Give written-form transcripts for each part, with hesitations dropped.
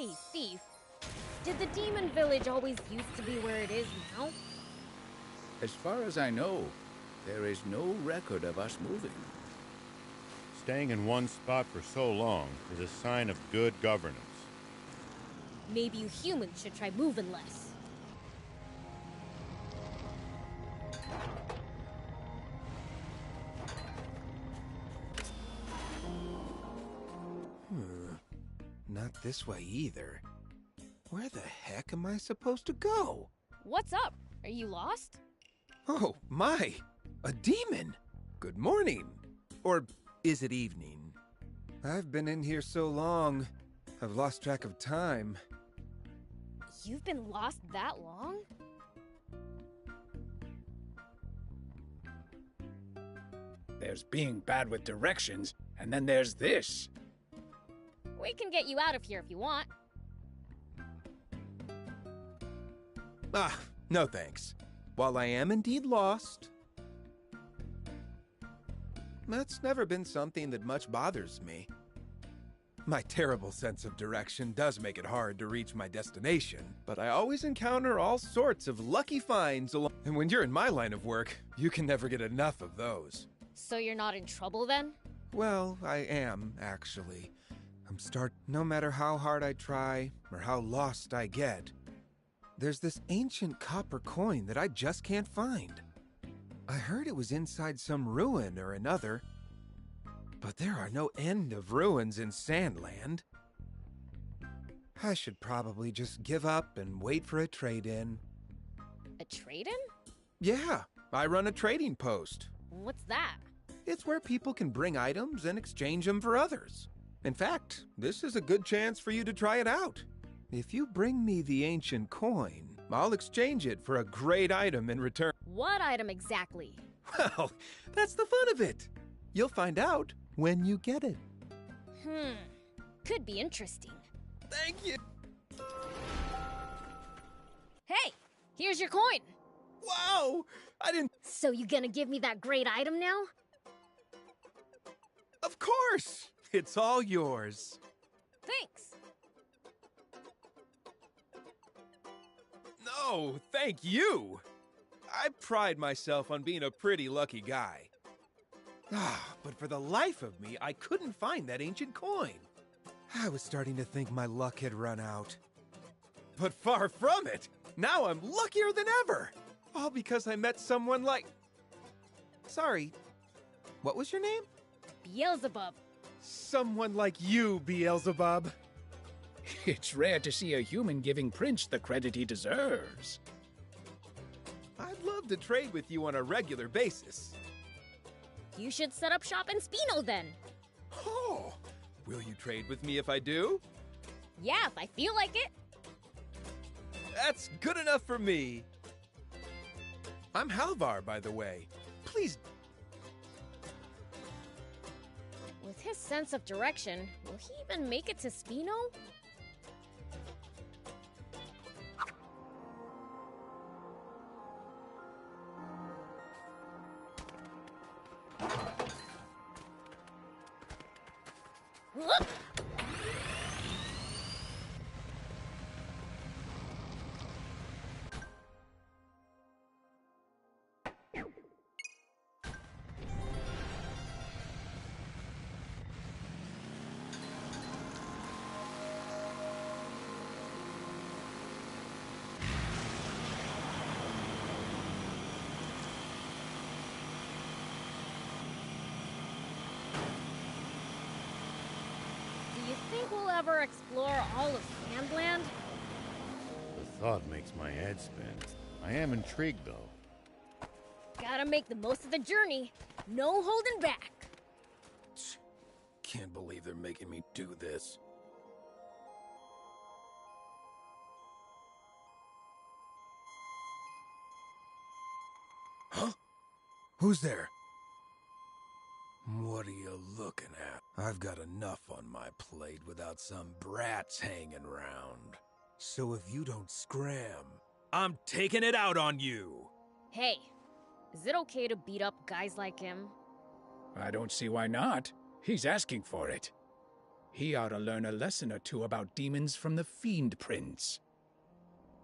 Hey, Thief. Did the demon village always used to be where it is now? As far as I know, there is no record of us moving. Staying in one spot for so long is a sign of good governance. Maybe you humans should try moving less. Not this way either. Where the heck am I supposed to go? What's up? Are you lost? Oh, my! A demon! Good morning! Or is it evening? I've been in here so long, I've lost track of time. You've been lost that long? There's being bad with directions, and then there's this. We can get you out of here if you want. Ah, no thanks. While I am indeed lost, that's never been something that much bothers me. My terrible sense of direction does make it hard to reach my destination, but I always encounter all sorts of lucky finds along. And when you're in my line of work, you can never get enough of those. So you're not in trouble then? Well, I am, actually. No matter how hard I try, or how lost I get, there's this ancient copper coin that I just can't find. I heard it was inside some ruin or another, but there are no end of ruins in Sandland. I should probably just give up and wait for a trade-in. A trade-in? Yeah, I run a trading post. What's that? It's where people can bring items and exchange them for others. In fact, this is a good chance for you to try it out. If you bring me the ancient coin, I'll exchange it for a great item in return. What item exactly? Well, that's the fun of it. You'll find out when you get it. Could be interesting. Thank you. Hey, here's your coin. Wow, I didn't... So you gonna give me that great item now? Of course! It's all yours. Thanks. No, thank you. I pride myself on being a pretty lucky guy. But for the life of me, I couldn't find that ancient coin. I was starting to think my luck had run out. But far from it. Now I'm luckier than ever. All because I met someone like... Sorry, what was your name? Beelzebub. Someone like you, Beelzebub. It's rare to see a human giving Prince the credit he deserves. I'd love to trade with you on a regular basis. You should set up shop in Spino then. Oh, will you trade with me if I do? Yeah, if I feel like it. That's good enough for me. I'm Halvar, by the way. Please. With his sense of direction, will he even make it to Spino? Whoop! Do you think we'll ever explore all of Sandland? The thought makes my head spin. I am intrigued, though. Gotta make the most of the journey. No holding back. Can't believe they're making me do this. Huh? Who's there? What are you looking at? I've got enough on my plate without some brats hanging around. So if you don't scram, I'm taking it out on you! Hey, is it okay to beat up guys like him? I don't see why not. He's asking for it. He ought to learn a lesson or two about demons from the Fiend Prince.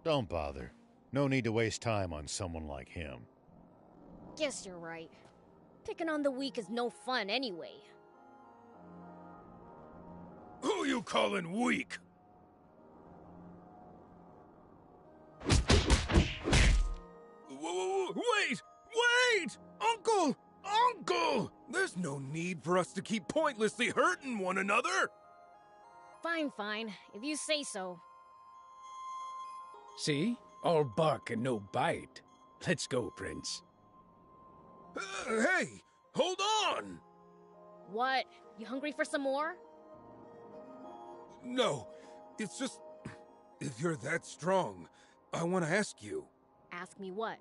Don't bother. No need to waste time on someone like him. Guess you're right. Picking on the weak is no fun anyway. Who you calling weak? Wait! Wait! Uncle! Uncle! There's no need for us to keep pointlessly hurting one another! Fine, fine. If you say so. See? All bark and no bite. Let's go, Prince. Hey! Hold on! What? You hungry for some more? No, it's just... If you're that strong, I want to ask you. Ask me what?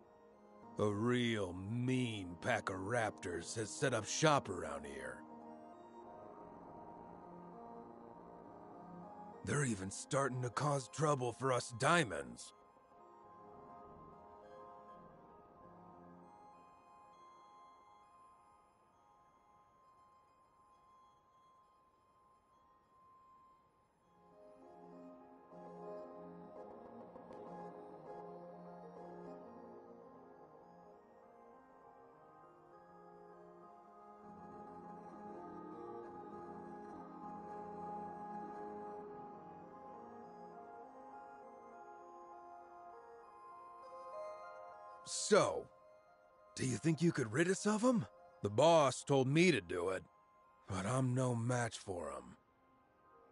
A real mean pack of raptors has set up shop around here. They're even starting to cause trouble for us diamonds. So, do you think you could rid us of them? The boss told me to do it, but I'm no match for him.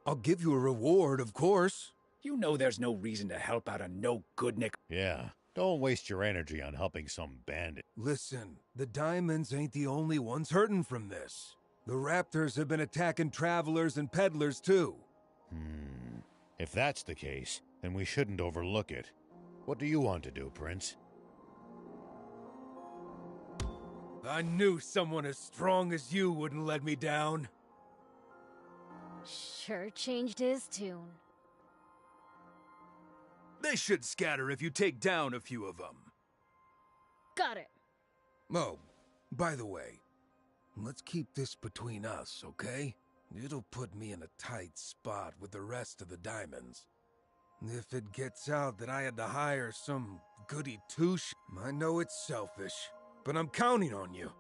I'll give you a reward, of course. You know there's no reason to help out a no-good-nick. Yeah, don't waste your energy on helping some bandit. Listen, the diamonds ain't the only ones hurting from this. The raptors have been attacking travelers and peddlers, too. If that's the case, then we shouldn't overlook it. What do you want to do, Prince? I knew someone as strong as you wouldn't let me down. Sure changed his tune. They should scatter if you take down a few of them. Got it. Oh, by the way, let's keep this between us, okay? It'll put me in a tight spot with the rest of the diamonds. If it gets out that I had to hire some goody-two-shoes, I know it's selfish, but I'm counting on you.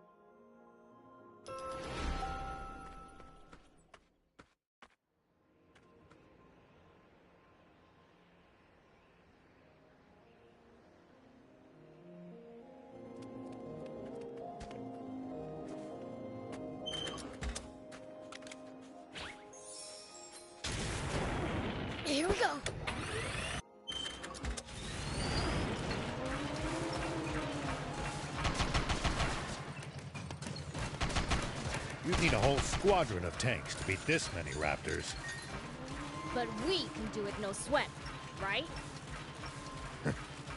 Here we go. You'd need a whole squadron of tanks to beat this many raptors. But we can do it no sweat, right?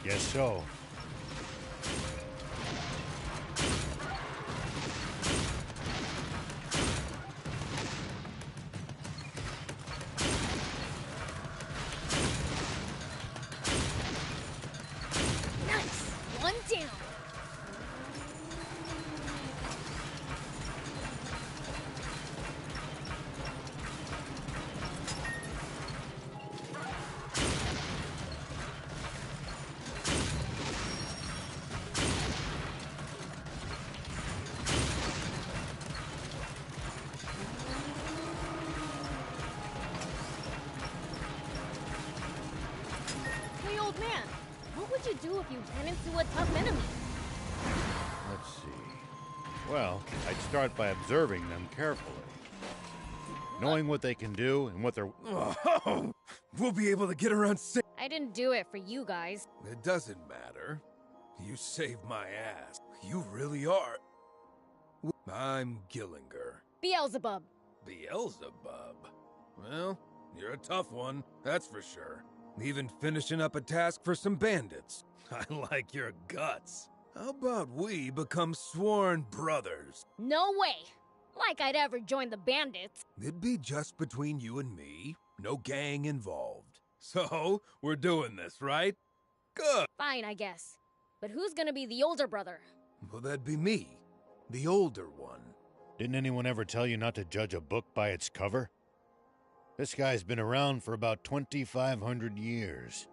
Guess so. Nice! One down! Hey, old man, what would you do if you ran into a tough enemy? Let's see. Well, I'd start by observing them carefully. Knowing what they can do and what they're... Oh, we'll be able to get around safe. I didn't do it for you guys. It doesn't matter. You saved my ass. You really are. I'm Gillinger. Beelzebub. Beelzebub? Well, you're a tough one, that's for sure. Even finishing up a task for some bandits. I like your guts. How about we become sworn brothers? No way! Like I'd ever join the bandits. It'd be just between you and me. No gang involved. So, we're doing this, right? Good. Fine, I guess. But who's gonna be the older brother? Well, that'd be me. The older one. Didn't anyone ever tell you not to judge a book by its cover? This guy's been around for about 2,500 years.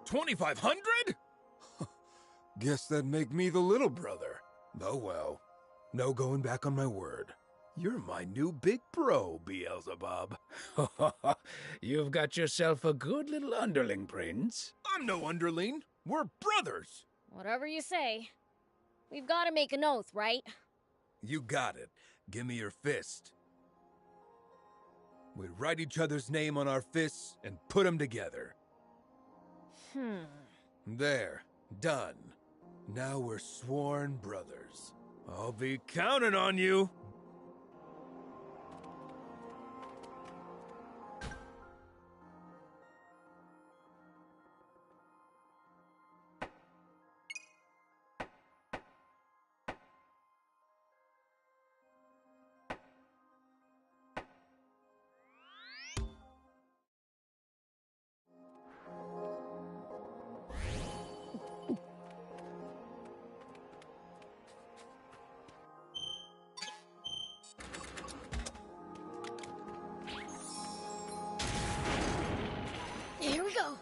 2,500? Guess that'd make me the little brother. Oh well. No going back on my word. You're my new big bro, Beelzebub. You've got yourself a good little underling, Prince. I'm no underling. We're brothers. Whatever you say. We've got to make an oath, right? You got it. Give me your fist. We write each other's name on our fists and put them together. There. Done. Now we're sworn brothers. I'll be counting on you. Here we go.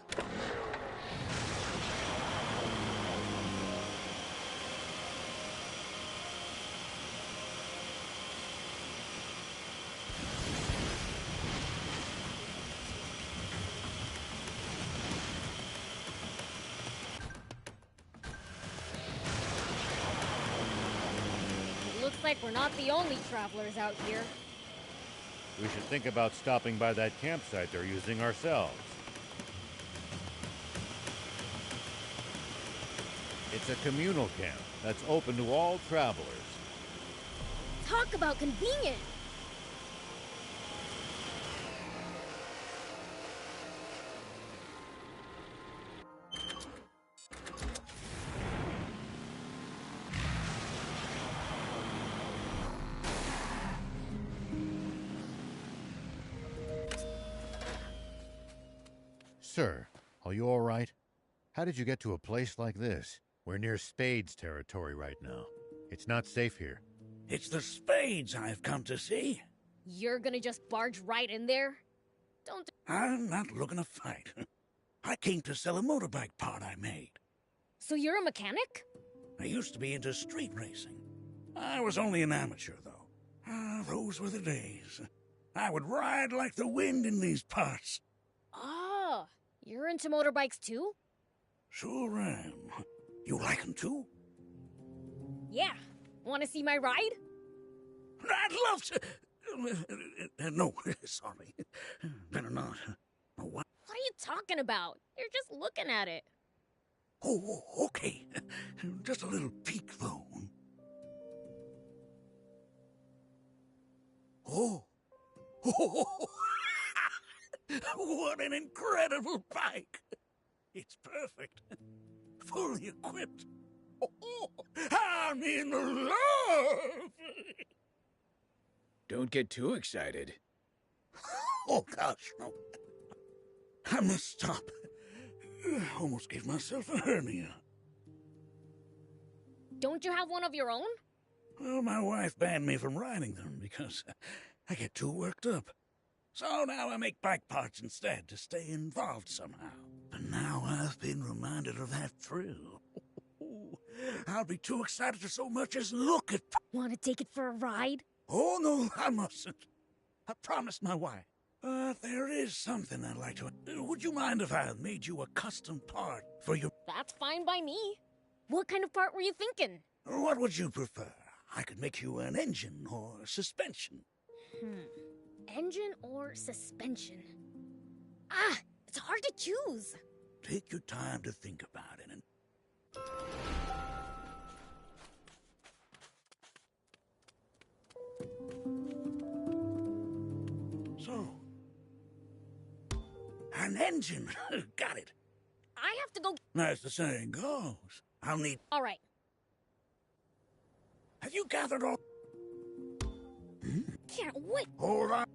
Looks like we're not the only travelers out here. We should think about stopping by that campsite they're using ourselves. It's a communal camp that's open to all travelers. Talk about convenient. Sir, are you all right? How did you get to a place like this? We're near Spades territory right now. It's not safe here. It's the Spades I've come to see. You're gonna just barge right in there? Don't... I'm not looking to fight. I came to sell a motorbike part I made. So you're a mechanic? I used to be into street racing. I was only an amateur, though. Ah, those were the days. I would ride like the wind in these parts. Oh, you're into motorbikes too? Sure am. You like 'em too? Yeah. Want to see my ride? I'd love to... no, sorry. Better not. What? What are you talking about? You're just looking at it. Oh, okay. Just a little peek, though. Oh. What an incredible bike. It's perfect. Fully equipped. Oh, I'm in love! Don't get too excited. Oh, gosh, no. I must stop. Almost gave myself a hernia. Don't you have one of your own? Well, my wife banned me from riding them because I get too worked up. So now I make bike parts instead to stay involved somehow. But now I've been reminded of that thrill. I'll be too excited to so much as look at... Want to take it for a ride? Oh, no, I mustn't. I promised my wife. But there is something I'd like to... Would you mind if I made you a custom part for your... That's fine by me. What kind of part were you thinking? What would you prefer? I could make you an engine or suspension. Engine or suspension? Ah, it's hard to choose. Take your time to think about it and... So... An engine. Got it. I have to go... As the saying goes, I'll need... All right. Have you gathered all... Can't wait. Hold on.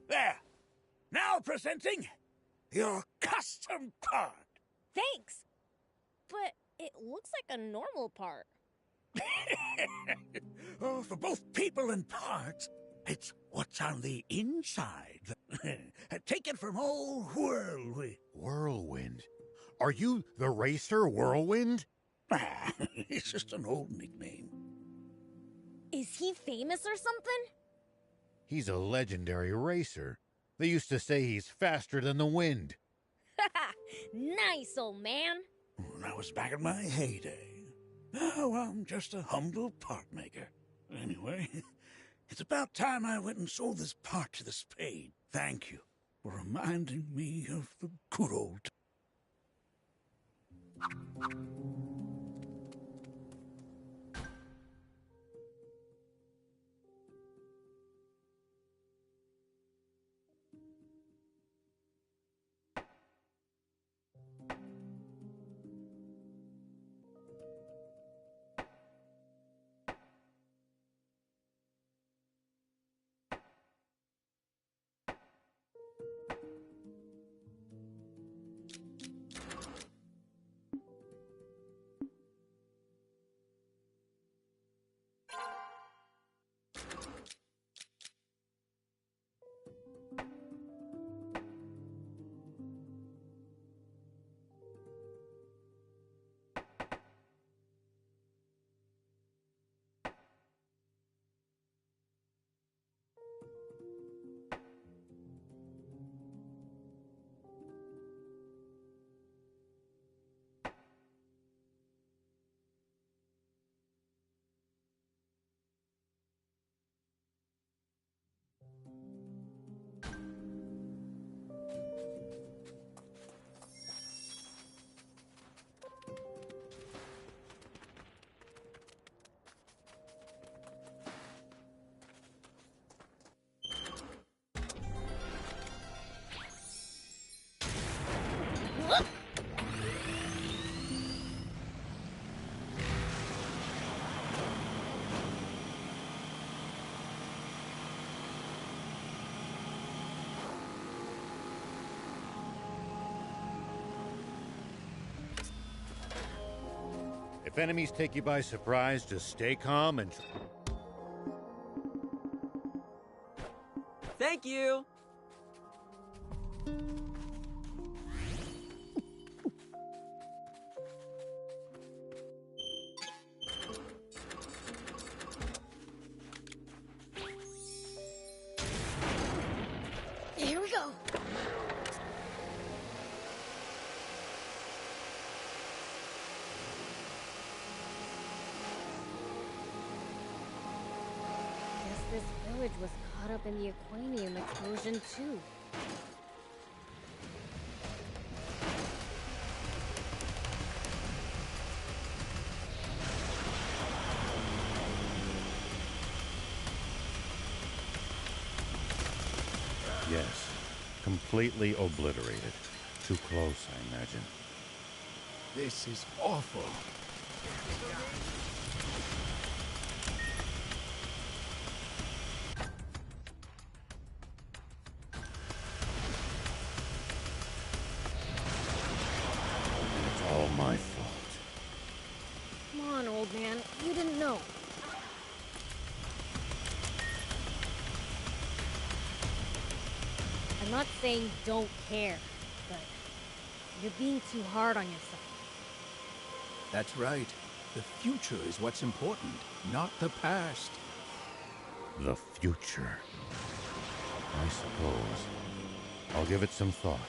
There. Now presenting your custom part. Thanks. But it looks like a normal part. Oh, for both people and parts, it's what's on the inside. Take it from old Whirlwind. Whirlwind? Are you the racer Whirlwind? Ah, it's just an old nickname. Is he famous or something? He's a legendary racer. They used to say he's faster than the wind. Haha, nice, old man. When I was back in my heyday. Now I'm just a humble part maker. Anyway, it's about time I went and sold this part to the Spade. Thank you for reminding me of the good old times. If enemies take you by surprise, just stay calm and... Thank you! Here we go. Guess this village was caught up in the Aquanium explosion too. Yes, completely obliterated. Too close, I imagine. This is awful. It's all my fault. Come on, old man. You didn't know. I'm not saying don't care, but you're being too hard on yourself. That's right. The future is what's important, not the past. The future. I suppose. I'll give it some thought.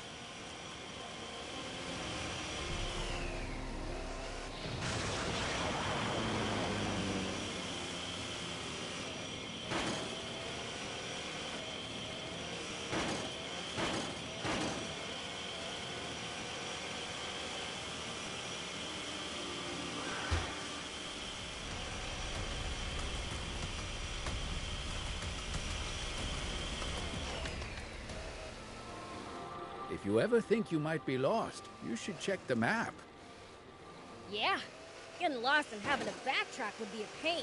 If you ever think you might be lost, you should check the map. Yeah, getting lost and having to backtrack would be a pain.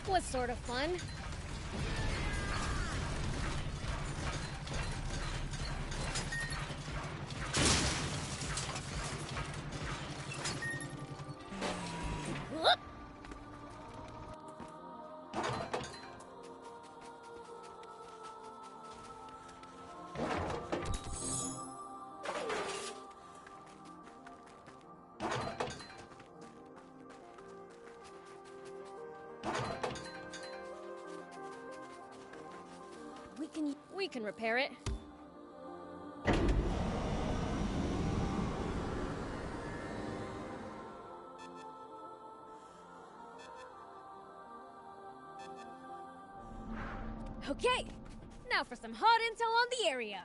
That was sort of fun. Whoop. We can repair it. Okay, now for some hot intel on the area.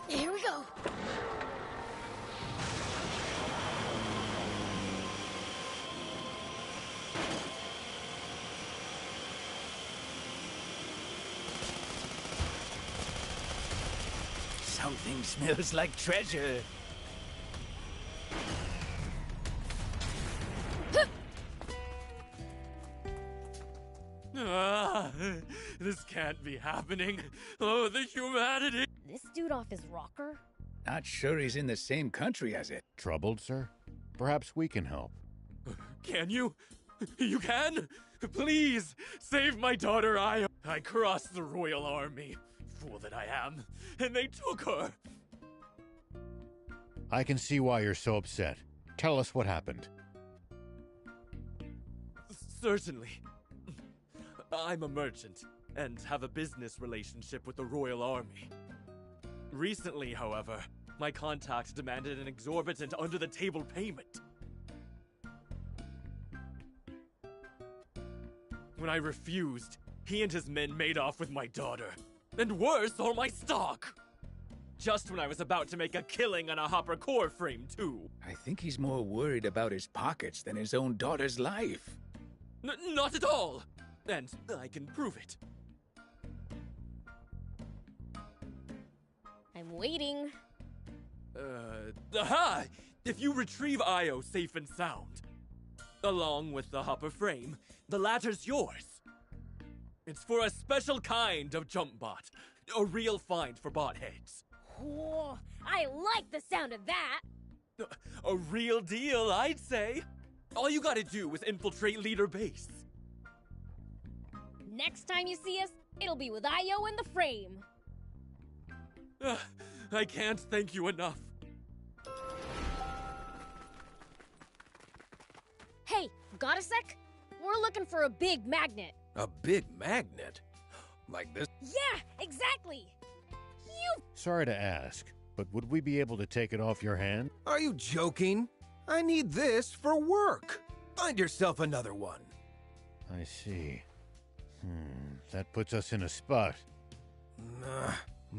Here we go. Something smells like treasure. This can't be happening. Oh, the humanity! This dude off his rocker? Not sure he's in the same country as it. Troubled, sir? Perhaps we can help. Can you? You can? Please, save my daughter Io. I crossed the royal army, fool that I am, and they took her. I can see why you're so upset. Tell us what happened. Certainly. I'm a merchant, and have a business relationship with the royal army. Recently, however, my contact demanded an exorbitant under-the-table payment. When I refused, he and his men made off with my daughter. And worse, all my stock! Just when I was about to make a killing on a Hopper core frame, too. I think he's more worried about his pockets than his own daughter's life. Not at all! And I can prove it. I'm waiting. Aha! If you retrieve Io safe and sound, along with the Hopper frame, the latter's yours. It's for a special kind of jump bot. A real find for bot heads. Whoa, I like the sound of that! A real deal, I'd say. All you gotta do is infiltrate leader base. Next time you see us, it'll be with Io in the frame. I can't thank you enough. Hey, got a sec? We're looking for a big magnet. A big magnet? Like this? Yeah, exactly! You... Sorry to ask, but would we be able to take it off your hand? Are you joking? I need this for work. Find yourself another one. I see. That puts us in a spot. Nah,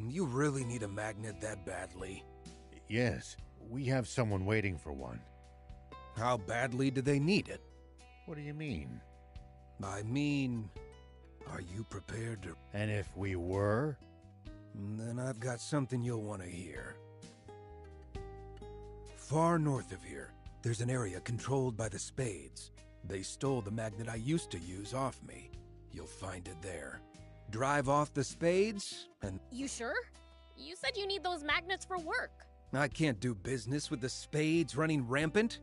you really need a magnet that badly. Yes, we have someone waiting for one. How badly do they need it? What do you mean? I mean, are you prepared to... And if we were? Then I've got something you'll want to hear. Far north of here, there's an area controlled by the Spades. They stole the magnet I used to use off me. You'll find it there. Drive off the Spades, and... You sure? You said you need those magnets for work. I can't do business with the Spades running rampant.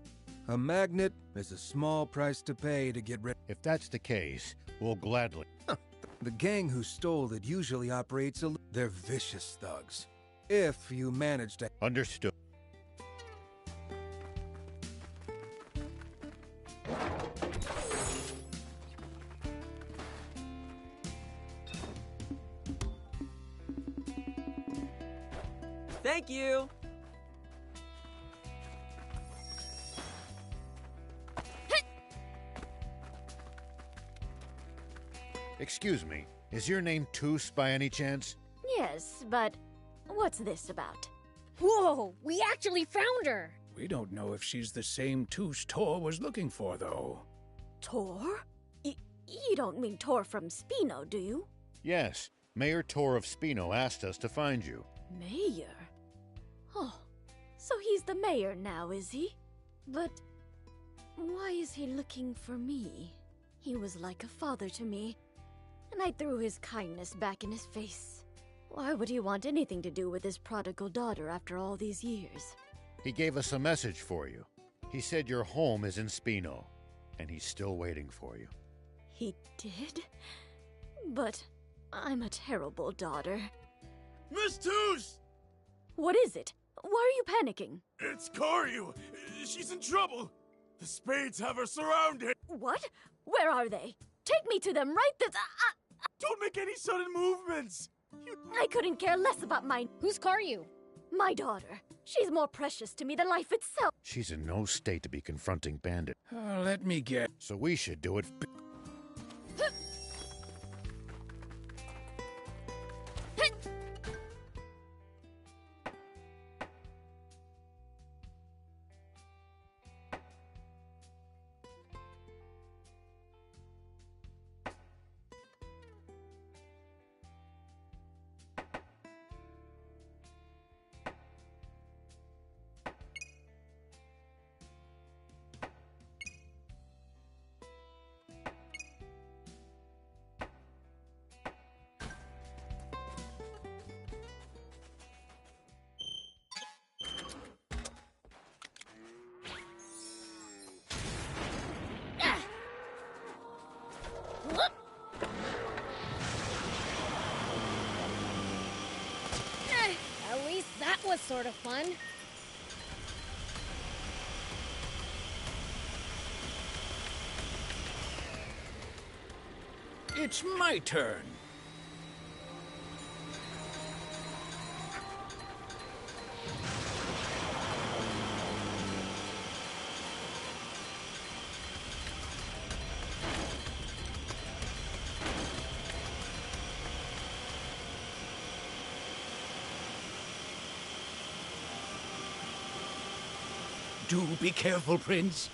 A magnet is a small price to pay to get rid... If that's the case, we'll gladly... The gang who stole it usually operates a... They're vicious thugs. If you manage to... Understood. Thank you! Excuse me, is your name Toos by any chance? Yes, but what's this about? Whoa, we actually found her! We don't know if she's the same Toosh Tor was looking for, though. Tor? You don't mean Tor from Spino, do you? Yes, Mayor Tor of Spino asked us to find you. Mayor? Oh, so he's the mayor now, is he? But why is he looking for me? He was like a father to me, and I threw his kindness back in his face. Why would he want anything to do with his prodigal daughter after all these years? He gave us a message for you. He said your home is in Spino, and he's still waiting for you. He did? But I'm a terrible daughter. Miss Toosh! What is it? Why are you panicking? It's Karyu! She's in trouble! The Spades have her surrounded! What? Where are they? Take me to them right this— Don't make any sudden movements! I couldn't care less about Who's Karyu? my daughter. She's more precious to me than life itself. She's in no state to be confronting Bandit, Let me get... so we should do it. At least that was sort of fun. It's my turn. Do be careful, Prince.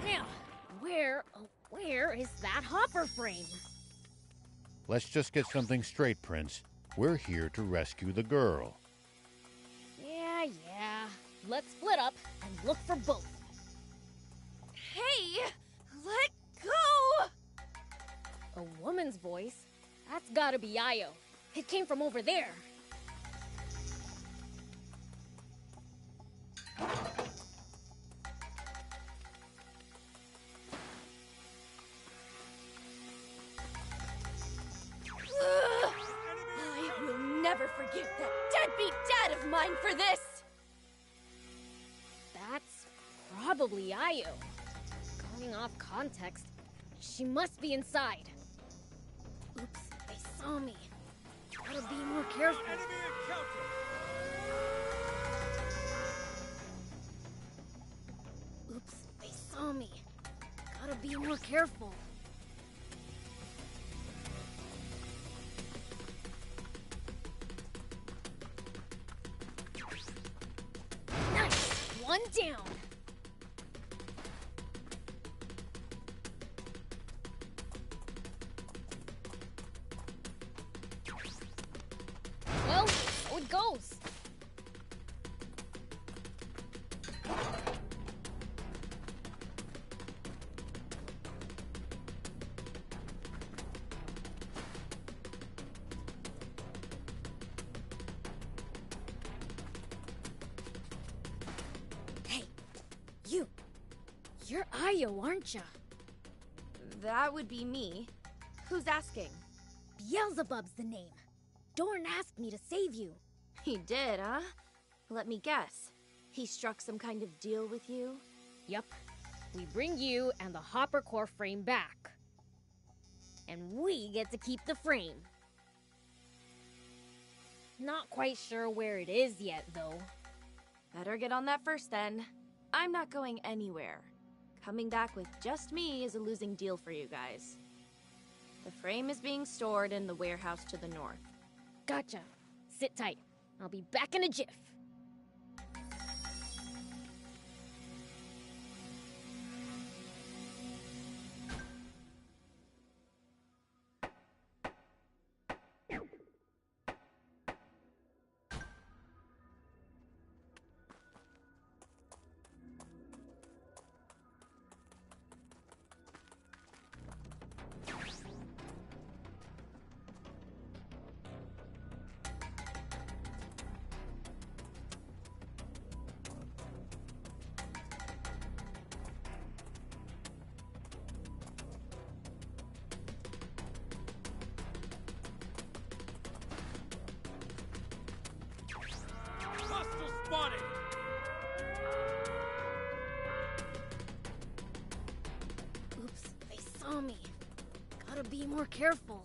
Now, where is that hopper frame? Let's just get something straight, Prince. We're here to rescue the girl. Yeah. Let's split up and look for both. Hey! Let go! A woman's voice? That's gotta be Io. It came from over there. I will never forgive that deadbeat dad of mine for this! That's probably Io. Going off context, she must be inside. Oops, they saw me. Gotta be more careful. Oops, they saw me. Gotta be more careful. Nice! One down. Well, so it goes. Hey, you're Io, aren't ya? That would be me. Who's asking? Beelzebub's the name. Dorn asked me to save you. He did, huh? Let me guess. He struck some kind of deal with you? Yup. We bring you and the Hopper Core frame back. And we get to keep the frame. Not quite sure where it is yet, though. Better get on that first then. I'm not going anywhere. coming back with just me is a losing deal for you guys. The frame is being stored in the warehouse to the north. Gotcha. Sit tight. I'll be back in a jiff. Oops, they saw me. Gotta be more careful.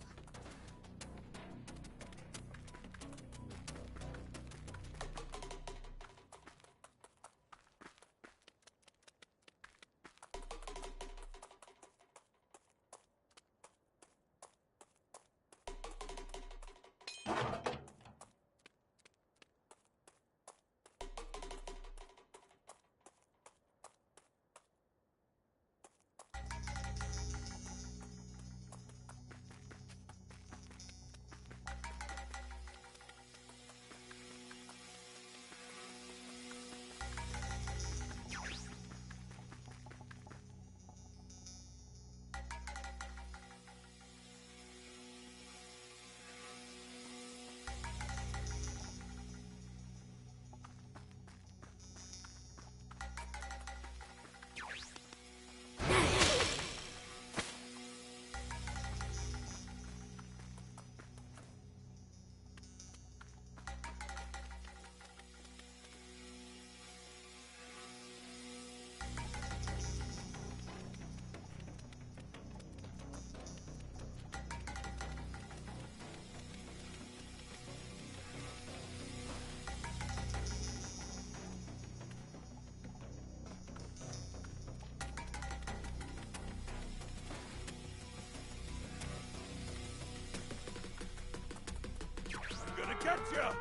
Getcha!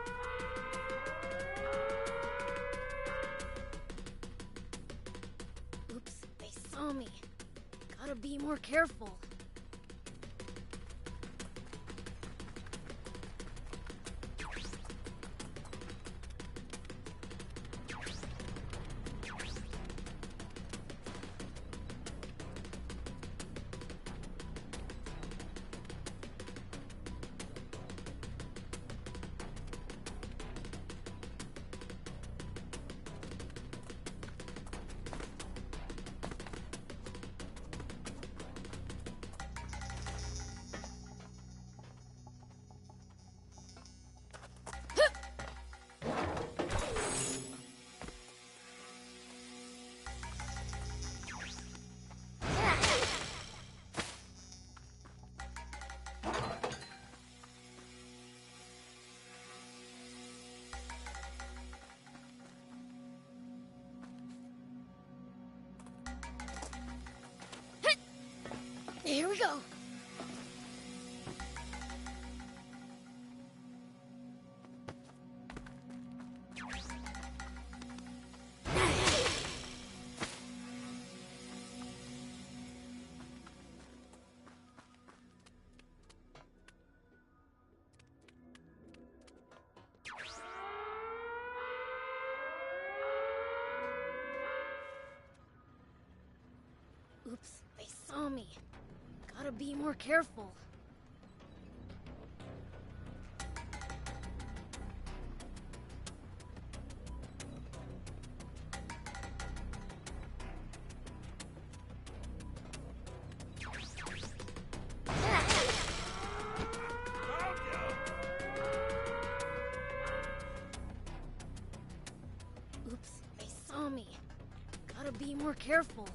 Oops, they saw me. Gotta be more careful. Here we go. Oops, they saw me. Gotta be more careful. Oops, they saw me. Gotta be more careful.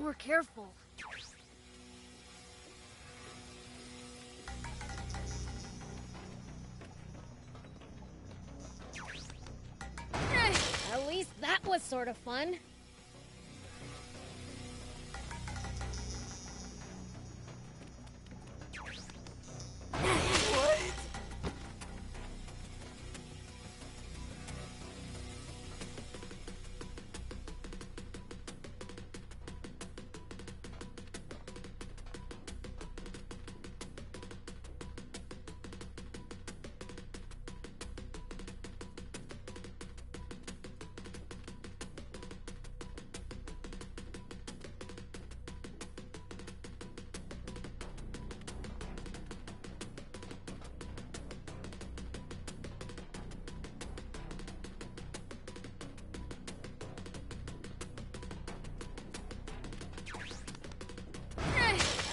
more careful. At least that was sort of fun.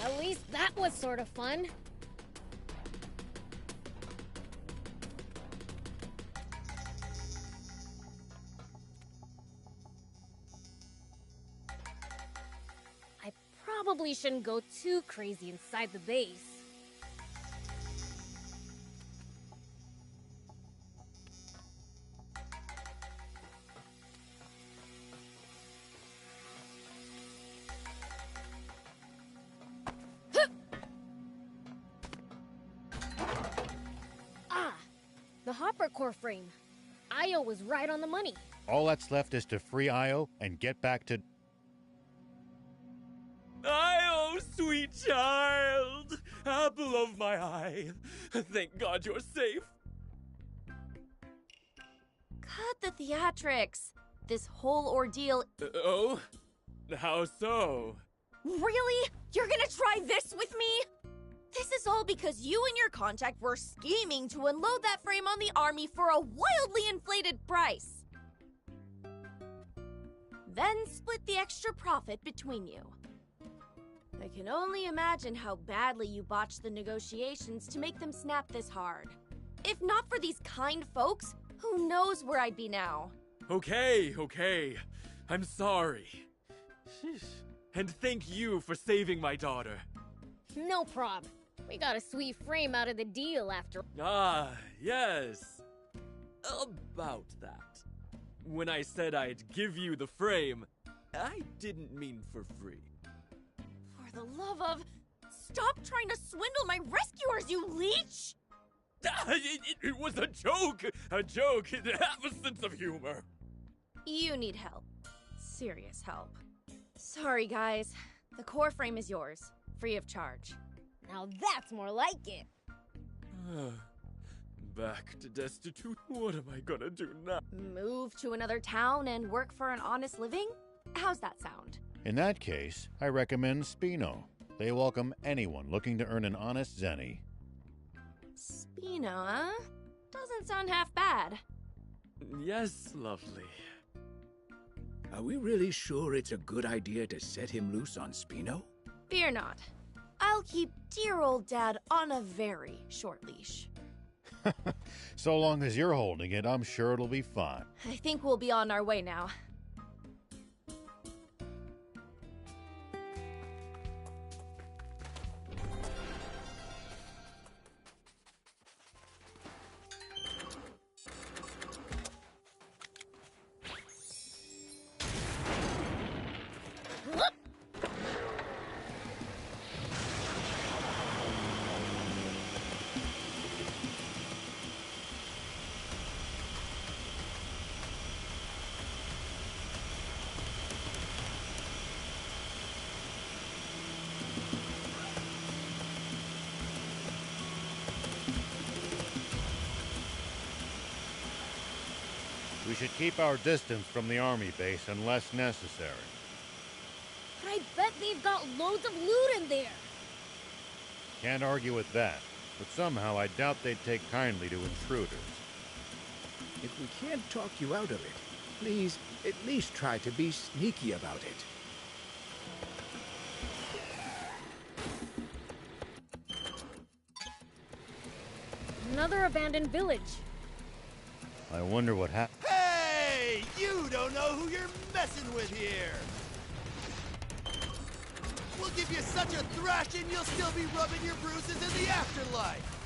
At least that was sort of fun. I probably shouldn't go too crazy inside the base. The hopper core frame. Io was right on the money. All that's left is to free Io and get back to... Io, sweet child! Apple of my eye. Thank God you're safe. Cut the theatrics. This whole ordeal... Oh? How so? Really? You're gonna try this with me? This is all because you and your contact were scheming to unload that frame on the army for a wildly inflated price. Then split the extra profit between you. I can only imagine how badly you botched the negotiations to make them snap this hard. If not for these kind folks, who knows where I'd be now? Okay. I'm sorry. And thank you for saving my daughter. No prob. We got a sweet frame out of the deal after. Ah, yes. About that. When I said I'd give you the frame, I didn't mean for free. For the love of... Stop trying to swindle my rescuers, you leech! It was a joke! A joke! Have a sense of humor! You need help. Serious help. Sorry, guys. The core frame is yours. Free of charge. Now that's more like it. Back to destitute. What am I gonna do now? Move to another town and work for an honest living? How's that sound? In that case, I recommend Spino. They welcome anyone looking to earn an honest zenny. Spino, huh? Doesn't sound half bad. Yes, lovely. Are we really sure it's a good idea to set him loose on Spino? Fear not. I'll keep dear old Dad on a very short leash. So long as you're holding it, I'm sure it'll be fine. I think we'll be on our way now. We should keep our distance from the army base unless necessary. But I bet they've got loads of loot in there. Can't argue with that, but somehow I doubt they'd take kindly to intruders. If we can't talk you out of it, please at least try to be sneaky about it. Another abandoned village. I wonder what happened. Hey! You don't know who you're messing with here! We'll give you such a thrashing you'll still be rubbing your bruises in the afterlife!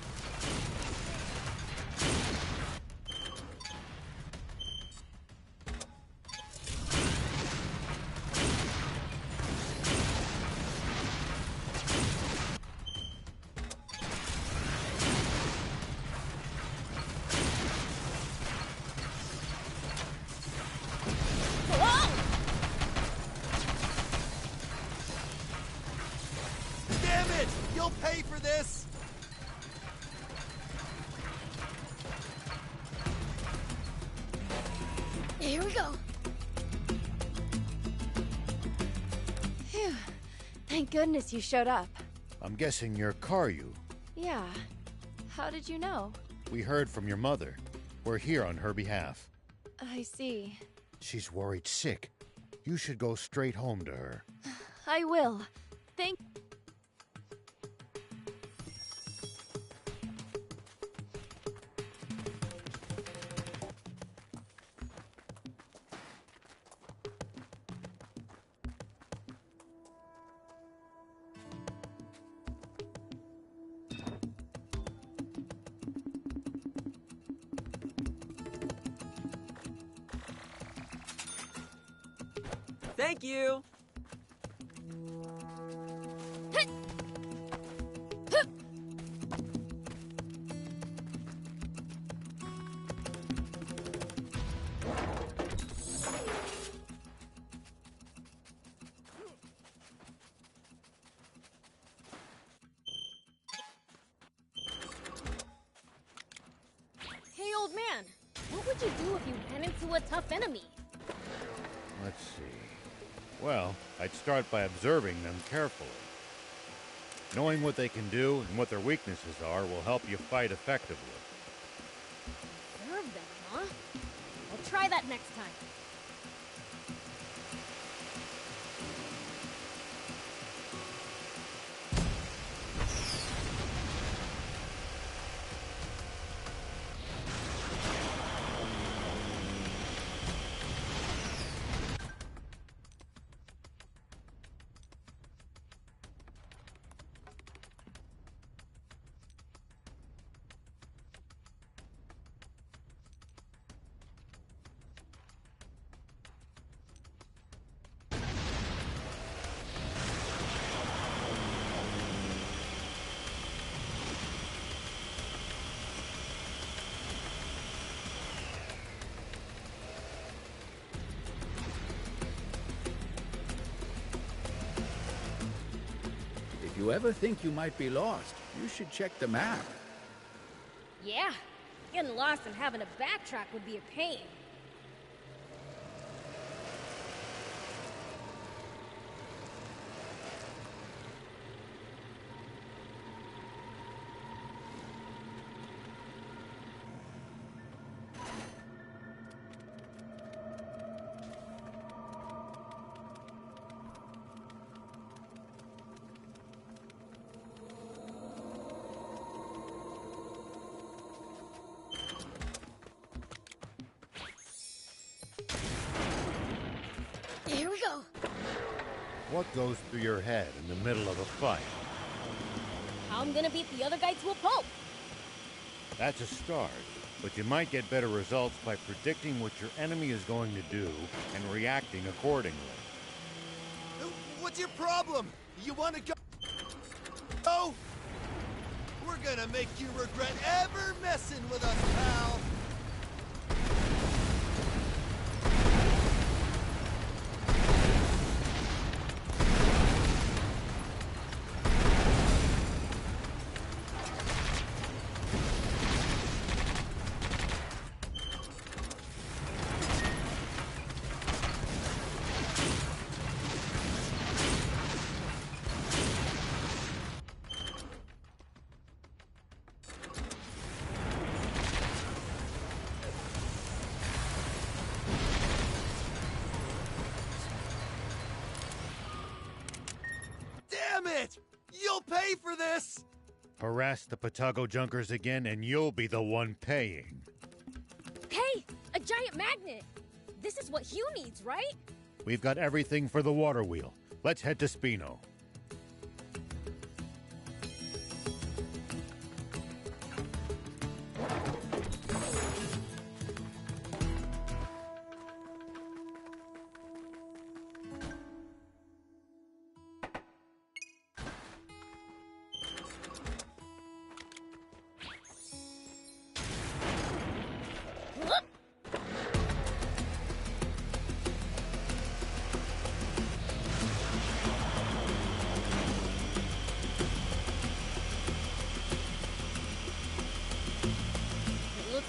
Damn it! You'll pay for this! Here we go. Phew. Thank goodness you showed up. I'm guessing you're Karyu. Yeah. How did you know? We heard from your mother. We're here on her behalf. I see. She's worried sick. You should go straight home to her. I will. Thank... Thank you! Hey, old man. What would you do if you ran into a tough enemy? Let's see. Well, I'd start by observing them carefully. Knowing what they can do and what their weaknesses are will help you fight effectively. Observe them, huh? I'll try that next time. If you ever think you might be lost, you should check the map. Yeah, getting lost and having to backtrack would be a pain. Here we go. What goes through your head in the middle of a fight? How I'm gonna beat the other guy to a pulp. That's a start, but you might get better results by predicting what your enemy is going to do and reacting accordingly. What's your problem? You want to go? Oh! We're gonna make you regret ever messing with us, pal! Damn it! You'll pay for this! Harass the Patago Junkers again and you'll be the one paying. Hey, a giant magnet! This is what Hugh needs, right? We've got everything for the water wheel. Let's head to Spino.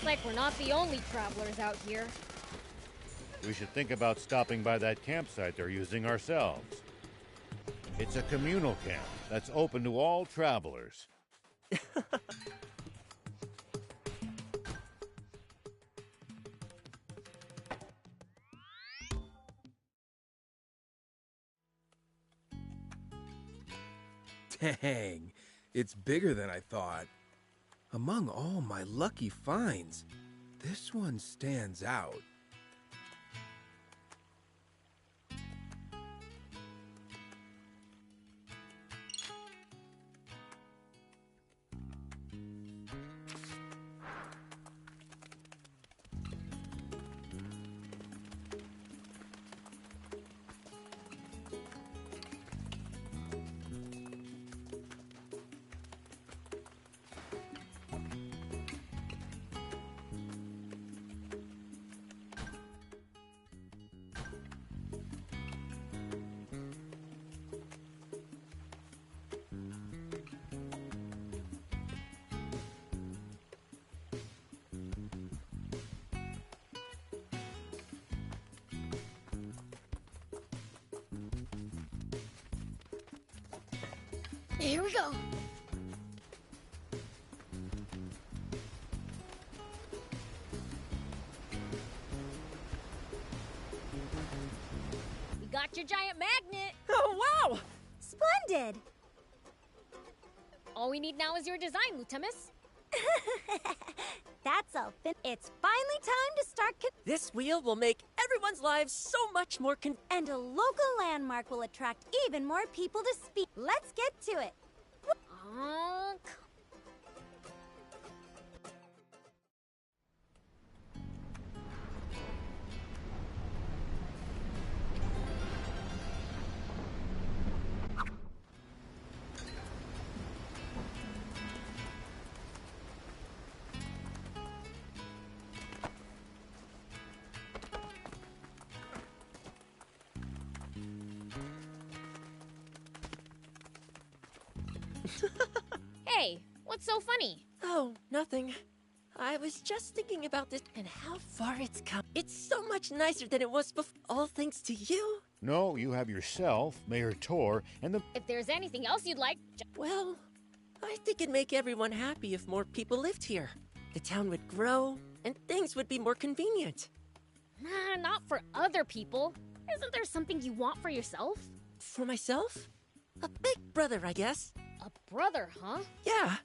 like we're not the only travelers out here. We should think about stopping by that campsite they're using ourselves. It's a communal camp that's open to all travelers. Dang, it's bigger than I thought. Among all my lucky finds, this one stands out. Here we go. We got your giant magnet. Oh, wow! Splendid! All we need now is your design, Lutamus. That's all. It's finally time to start. This wheel will make everyone's lives so much more And a local landmark will attract even more people to speak. Let's get to it. Hey, what's so funny? Oh, nothing. I was just thinking about this and how far it's come. It's so much nicer than it was before. All thanks to you. No, you have yourself, Mayor Tor, and the... If there's anything else you'd like, Well, I think it'd make everyone happy if more people lived here. The town would grow, and things would be more convenient. Not for other people. Isn't there something you want for yourself? For myself? A big brother, I guess. A brother, huh? Yeah,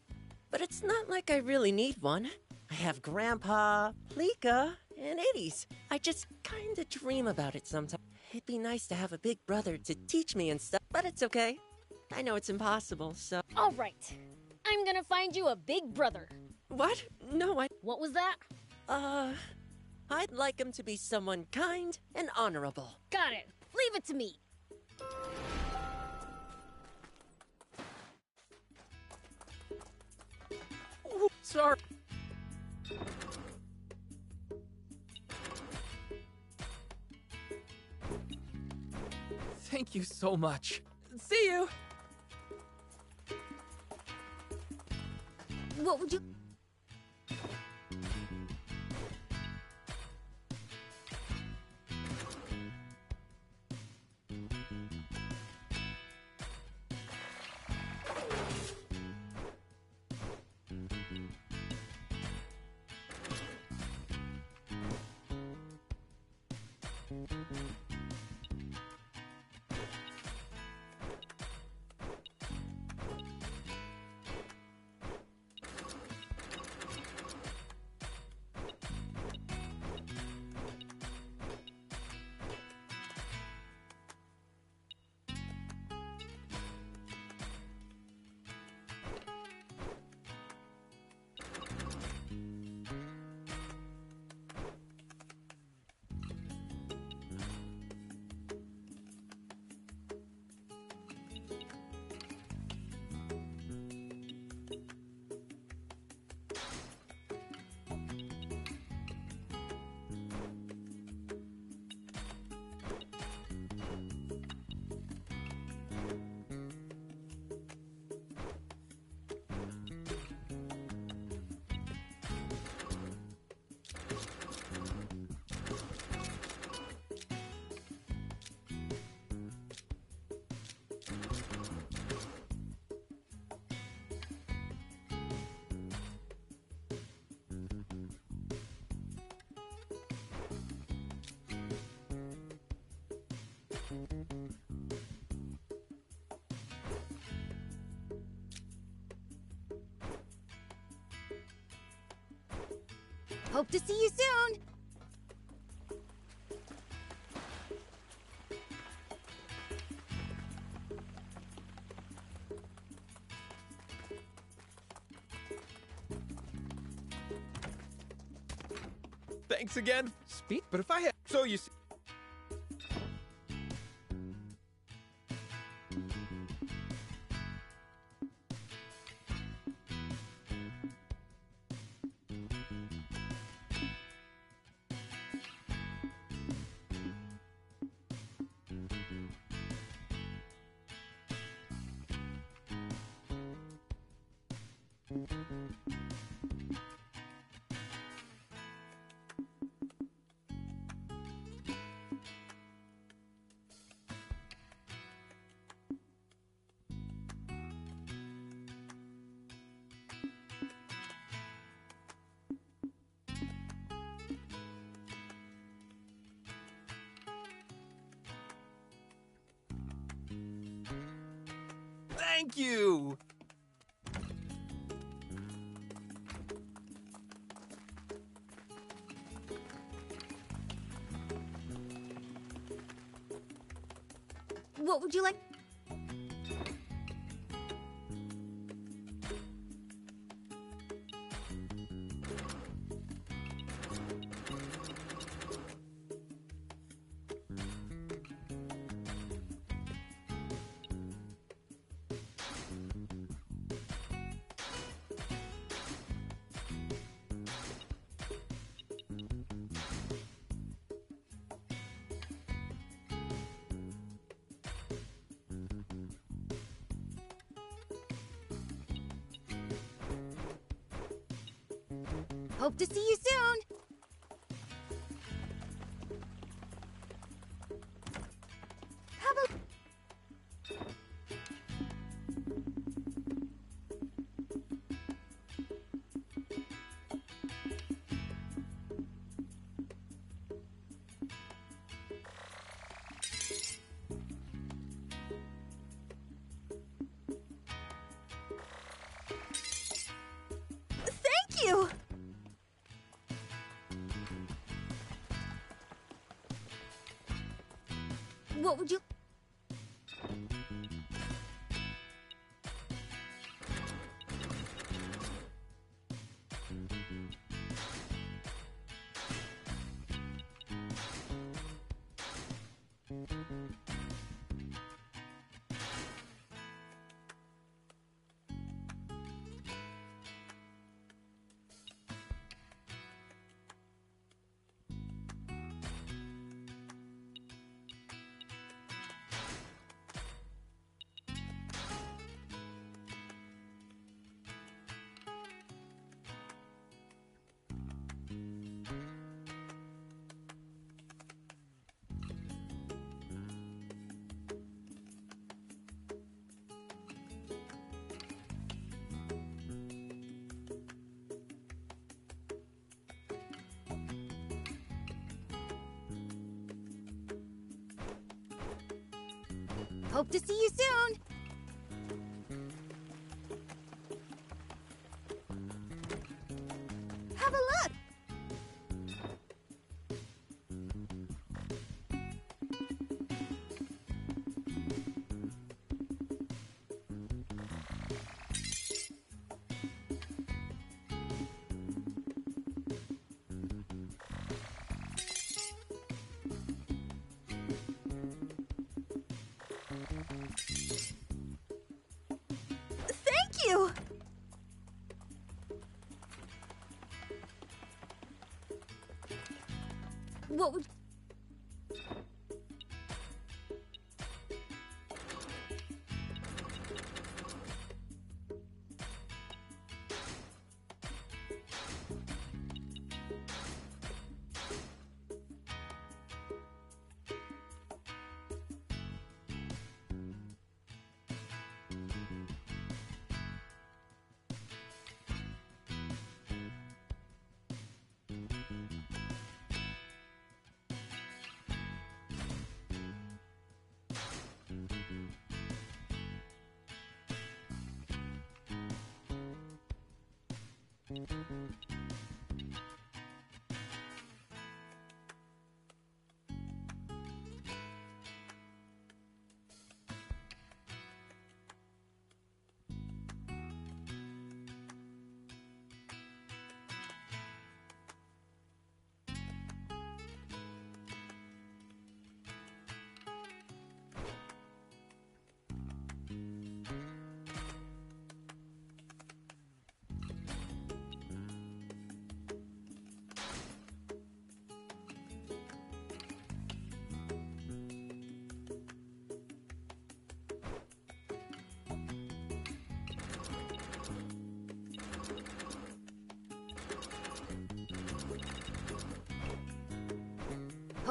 but it's not like I really need one. I have Grandpa, Lika, and Eddies. I just kinda dream about it sometimes. It'd be nice to have a big brother to teach me and stuff, but it's okay. I know it's impossible, so... All right. I'm gonna find you a big brother. What? No, What was that? I'd like him to be someone kind and honorable. Got it. Leave it to me. Ooh, sorry. Thank you so much. See you! What would you... Hope to see you soon! Thanks again. Speak, but if I had... So you see... Thank you! What would you like? Hope to see you soon! Have a... Thank you! What would you... Hope to see you soon! Have a look! Thank you! What would...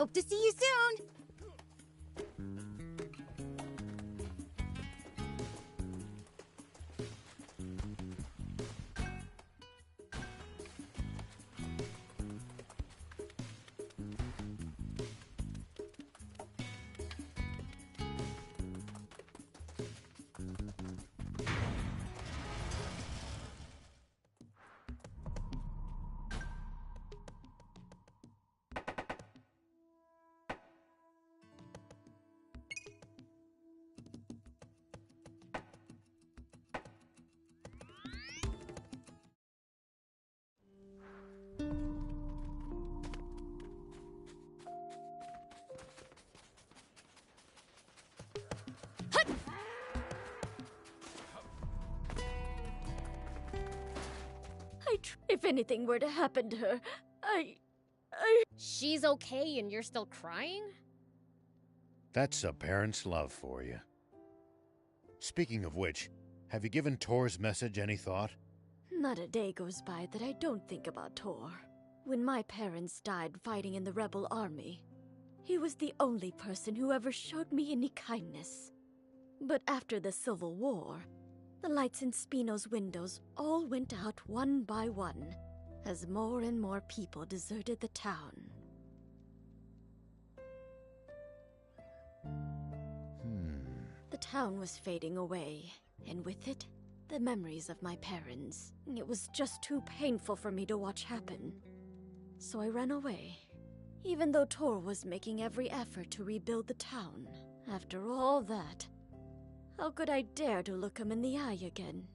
Hope to see you soon! If anything were to happen to her, She's okay and you're still crying? That's a parent's love for you. Speaking of which, have you given Tor's message any thought? Not a day goes by that I don't think about Tor. When my parents died fighting in the rebel army, he was the only person who ever showed me any kindness. But after the Civil War, the lights in Spino's windows all went out one by one, as more and more people deserted the town. The town was fading away, and with it, the memories of my parents. It was just too painful for me to watch happen. So I ran away, even though Tor was making every effort to rebuild the town. After all that, how could I dare to look him in the eye again?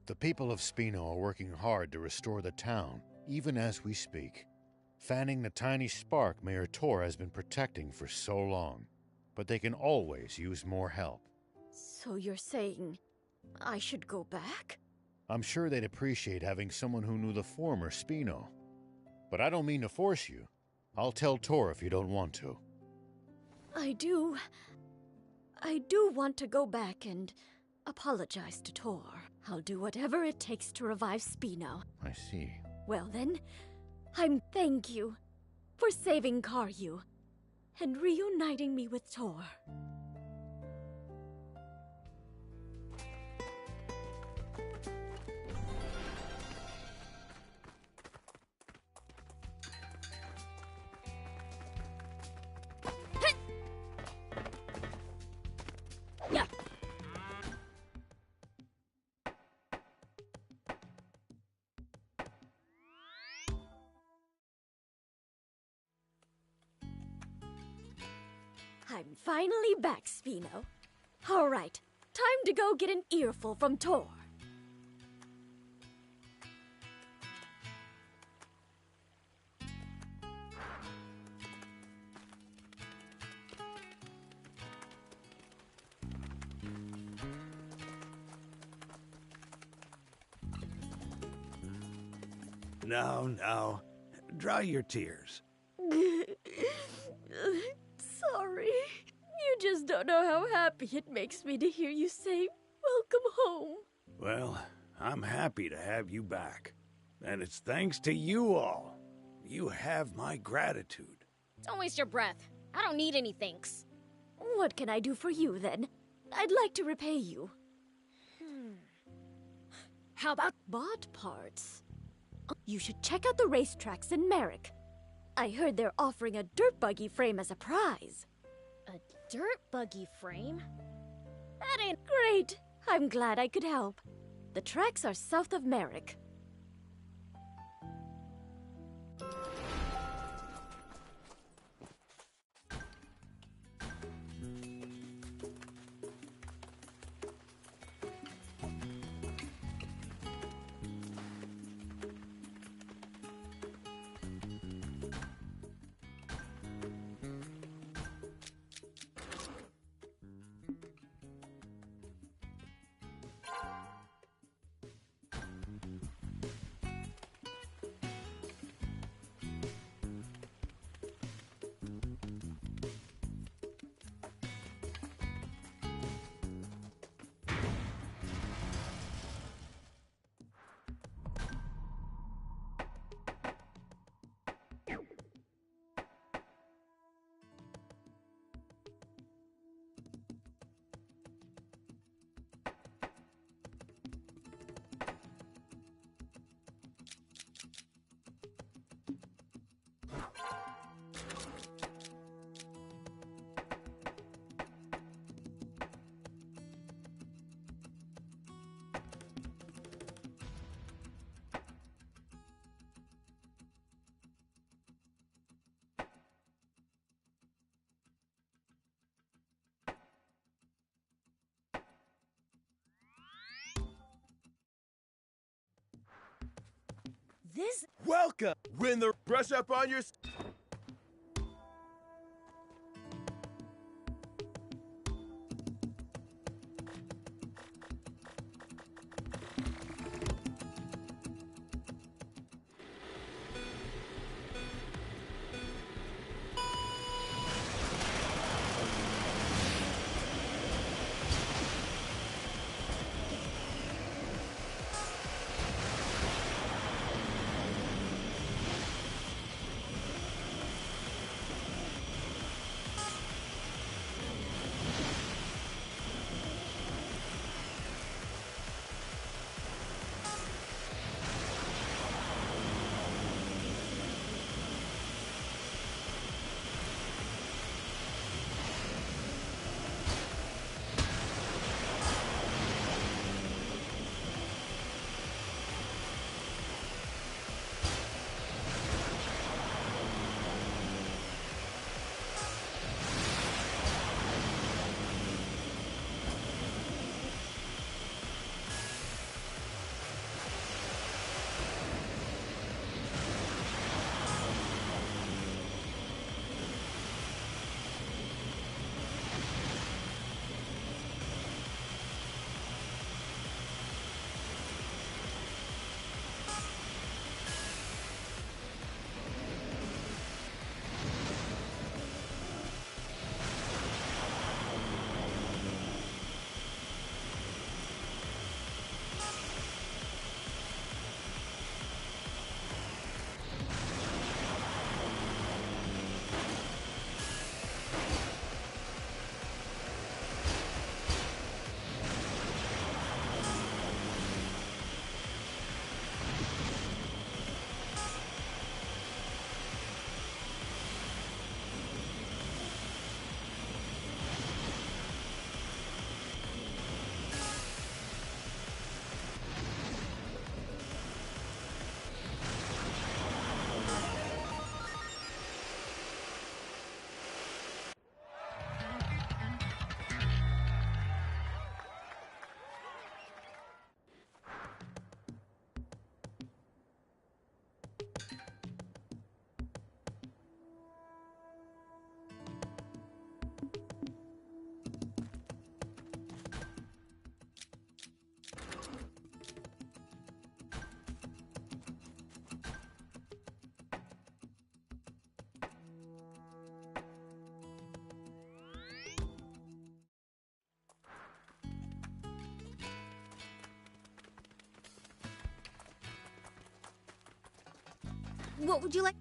The people of Spino are working hard to restore the town, even as we speak. Fanning the tiny spark Mayor Tor has been protecting for so long. But they can always use more help. So you're saying I should go back? I'm sure they'd appreciate having someone who knew the former Spino. But I don't mean to force you. I'll tell Tor if you don't want to. I do want to go back and apologize to Tor. I'll do whatever it takes to revive Spino. I see. Well then, thank you for saving Karyu and reuniting me with Tor. I'm finally back, Spino. All right, time to go get an earful from Tor. Now, dry your tears. Sorry. You just don't know how happy it makes me to hear you say, "Welcome home." Well, I'm happy to have you back. And it's thanks to you all. You have my gratitude. Don't waste your breath. I don't need any thanks. What can I do for you, then? I'd like to repay you. How about bot parts? You should check out the racetracks in Merrick. I heard they're offering a dirt buggy frame as a prize. A dirt buggy frame? That ain't great. I'm glad I could help. The tracks are south of Merrick. This... Welcome! When the brush up on your... What would you like?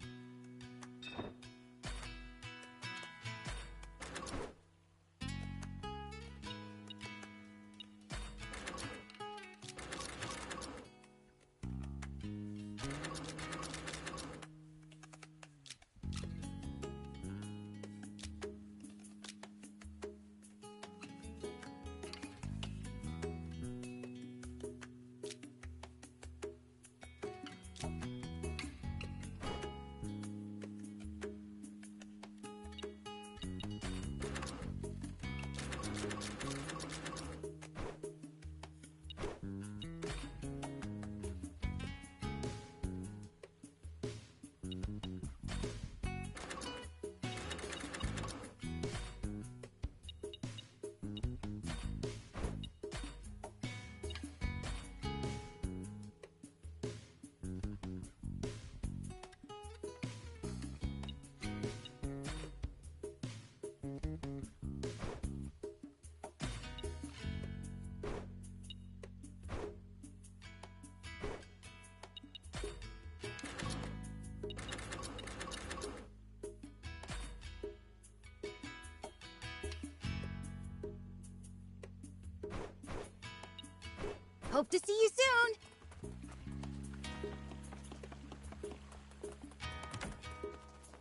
Hope to see you soon!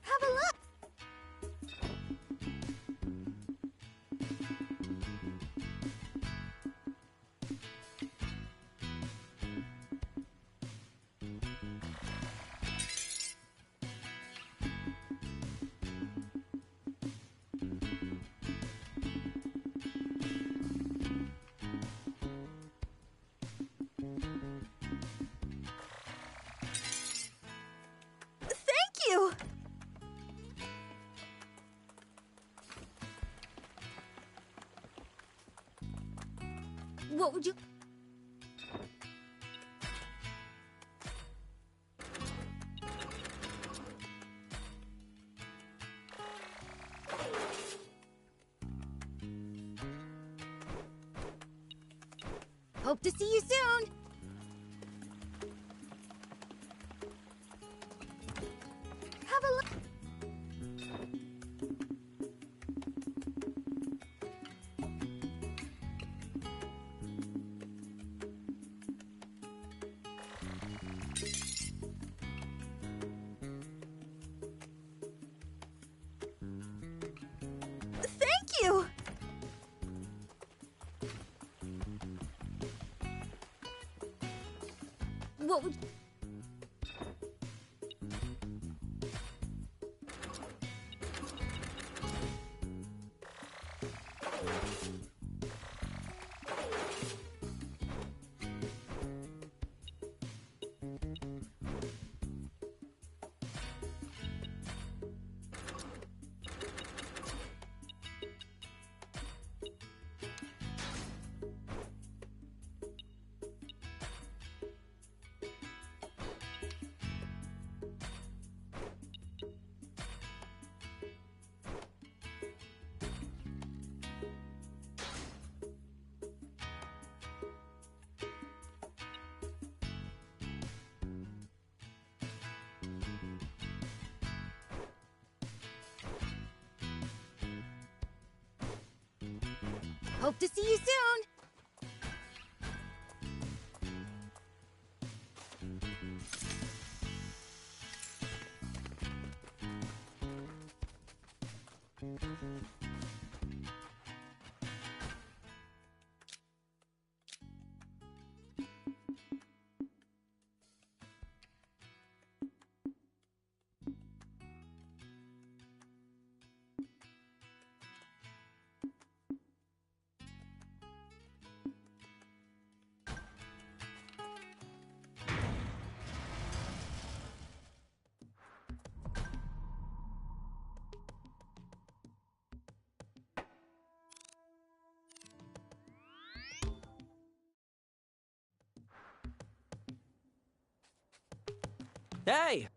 Have a look! What would you... Hope to see you soon! Have a look. Thank you! What would... Hope to see you soon! Hey!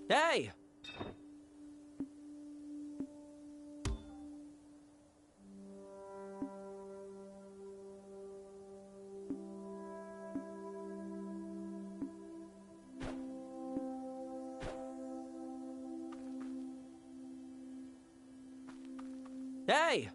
Hey! Hey!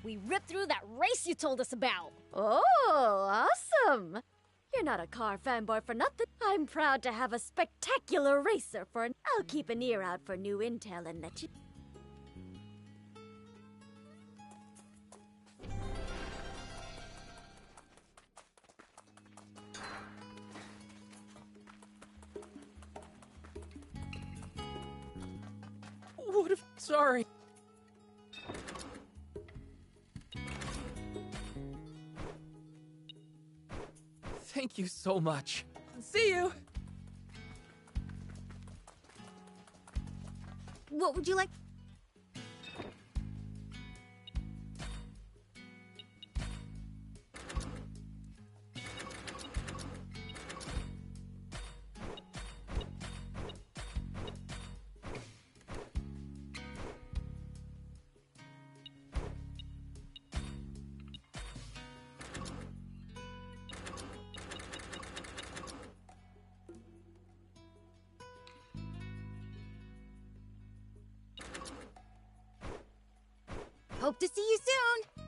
We ripped through that race you told us about! Oh, awesome! You're not a car fanboy for nothing. I'm proud to have a spectacular racer for an... I'll keep an ear out for new intel and let you... What if... Sorry. Thank you so much. See you! What would you like? Hope to see you soon!